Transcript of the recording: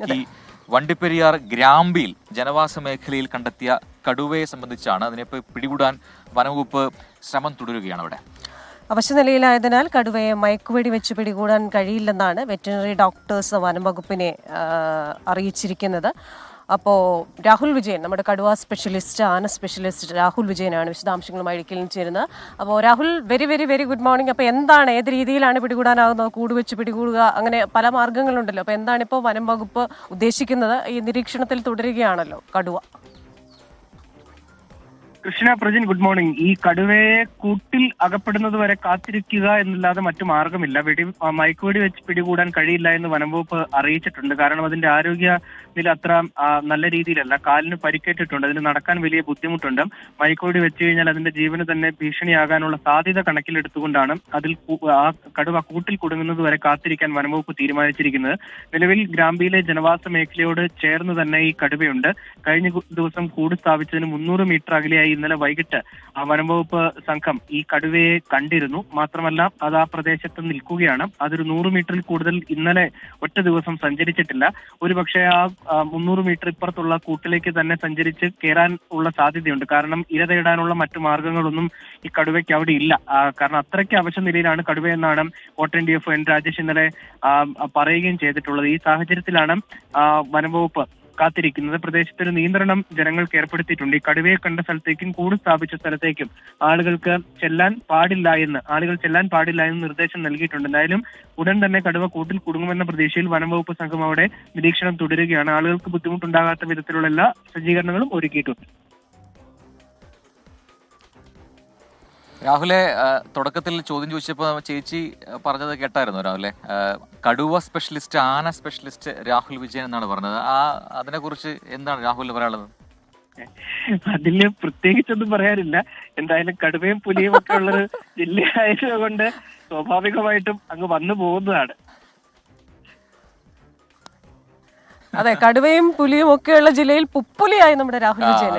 ഇടുക്കി വണ്ടിപ്പെരിയാർ ഗ്രാമ്പിയിൽ ജനവാസ മേഖലയിൽ കണ്ടെത്തിയ കടുവയെ സംബന്ധിച്ചാണ്. അതിനിപ്പോൾ പിടികൂടാൻ വനംവകുപ്പ് ശ്രമം തുടരുകയാണ്. അവിടെ അവശനിലയിലായതിനാൽ കടുവയെ മയക്കുവെടി വെച്ച് പിടികൂടാൻ കഴിയില്ലെന്നാണ് വെറ്ററിനറി ഡോക്ടേഴ്സ് വനംവകുപ്പിനെ അറിയിച്ചിരിക്കുന്നത്. അപ്പോൾ രാഹുൽ വിജയൻ, നമ്മുടെ കടുവ സ്പെഷ്യലിസ്റ്റ്, ആന സ്പെഷ്യലിസ്റ്റ് രാഹുൽ വിജയനാണ് വിശദാംശങ്ങളുമായി ഇടുക്കിയിൽ ചേരുന്നത്. അപ്പോൾ Rahul, very very very good morning. അപ്പോൾ എന്താണ്, ഏത് രീതിയിലാണ് പിടികൂടാനാകുന്നത്? കൂട് വെച്ച് പിടികൂടുക, അങ്ങനെ പല മാർഗ്ഗങ്ങളുണ്ടല്ലോ. അപ്പോൾ എന്താണ് ഇപ്പോൾ വനം വകുപ്പ് ഉദ്ദേശിക്കുന്നത്? ഈ നിരീക്ഷണത്തിൽ തുടരുകയാണല്ലോ കടുവ. Krishna, Prajin, good morning. ഈ കടുവയെ കൂട്ടിൽ അകപ്പെടുന്നത് വരെ കാത്തിരിക്കുക എന്നല്ലാതെ മറ്റു മാർഗമില്ല. മയക്കുവെടി വെച്ച് പിടികൂടാൻ കഴിയില്ല എന്ന് വനംവകുപ്പ് അറിയിച്ചിട്ടുണ്ട്. കാരണം അതിന്റെ ആരോഗ്യ നില അത്ര നല്ല രീതിയിലല്ല. കാലിന് പരിക്കേറ്റിട്ടുണ്ട്, അതിന് നടക്കാൻ വലിയ ബുദ്ധിമുട്ടുണ്ട്. മയക്കുവെടി വെച്ച് കഴിഞ്ഞാൽ അതിന്റെ ജീവന് തന്നെ ഭീഷണിയാകാനുള്ള സാധ്യത കണക്കിലെടുത്തുകൊണ്ടാണ് ആ കടുവ കൂട്ടിൽ കുടുങ്ങുന്നത് വരെ കാത്തിരിക്കാൻ വനംവകുപ്പ് തീരുമാനിച്ചിരിക്കുന്നത്. നിലവിൽ ഗ്രാമ്പിയിലെ ജനവാസ മേഖലയോട് ചേർന്ന് തന്നെ ഈ കടുവയുണ്ട്. കഴിഞ്ഞ ദിവസം കൂട് സ്ഥാപിച്ചതിന് 300 മീറ്റർ അകലെയായി ഇന്നലെ വൈകിട്ട് വനംവകുപ്പ് സംഘം ഈ കടുവയെ കണ്ടിരുന്നു. മാത്രമല്ല അത് ആ പ്രദേശത്ത് നിൽക്കുകയാണ്. അതൊരു 100 മീറ്ററിൽ കൂടുതൽ ഇന്നലെ ഒറ്റ ദിവസം സഞ്ചരിച്ചിട്ടില്ല. ഒരുപക്ഷെ ആ 300 മീറ്റർ ഇപ്പുറത്തുള്ള കൂട്ടിലേക്ക് തന്നെ സഞ്ചരിച്ച് കയറാൻ ഉള്ള സാധ്യതയുണ്ട്. കാരണം ഇര തേടാനുള്ള മറ്റു മാർഗങ്ങളൊന്നും ഈ കടുവയ്ക്ക് അവിടെ ഇല്ല. കാരണം അത്രയ്ക്ക് അവശ നിലയിലാണ് കടുവ എന്നാണ് OTNDF N രാജേഷ് ഇന്നലെ പറയുകയും ചെയ്തിട്ടുള്ളത്. ഈ സാഹചര്യത്തിലാണ് വനംവകുപ്പ് കാത്തിരിക്കുന്നത്. പ്രദേശത്തൊരു നിയന്ത്രണം ജനങ്ങൾക്ക് ഏർപ്പെടുത്തിയിട്ടുണ്ട്. ഈ കടുവയെ കണ്ട സ്ഥലത്തേക്കും കൂട് സ്ഥാപിച്ച സ്ഥലത്തേക്കും ആളുകൾ ചെല്ലാൻ പാടില്ല എന്ന് നിർദ്ദേശം നൽകിയിട്ടുണ്ട്. എന്തായാലും ഉടൻ തന്നെ കടുവ കൂട്ടിൽ കുടുങ്ങുമെന്ന പ്രതീക്ഷയിൽ വനംവകുപ്പ് സംഘം അവിടെ നിരീക്ഷണം തുടരുകയാണ്. ആളുകൾക്ക് ബുദ്ധിമുട്ടുണ്ടാകാത്ത വിധത്തിലുള്ള എല്ലാ സജ്ജീകരണങ്ങളും ഒരുക്കിയിട്ടുണ്ട്. രാഹുലെ, തുടക്കത്തിൽ ചോദ്യം ചോദിച്ചപ്പോൾ ചേച്ചി പറഞ്ഞത് കേട്ടായിരുന്നു രാഹുലെ. കടുവ സ്പെഷ്യലിസ്റ്റ്, ആന സ്പെഷ്യലിസ്റ്റ് രാഹുൽ വിജയൻ എന്നാണ് പറഞ്ഞത്. അതിനെക്കുറിച്ച് എന്താണ് രാഹുലിന് പറയാനുള്ളത്? അതില് പ്രത്യേകിച്ചൊന്നും പറയാനില്ല. എന്തായാലും കടുവയും പുലിയും ഒക്കെ ഉള്ളൊരു ജില്ലയായതുകൊണ്ട് സ്വാഭാവികമായിട്ടും അങ്ങ് വന്നു പോകുന്നതാണ്. അതെ, കടുവയും പുലിയും ഒക്കെയുള്ള ജില്ലയിൽ പുപ്പുലിയായി നമ്മുടെ രാഹുൽ വിജയൻ.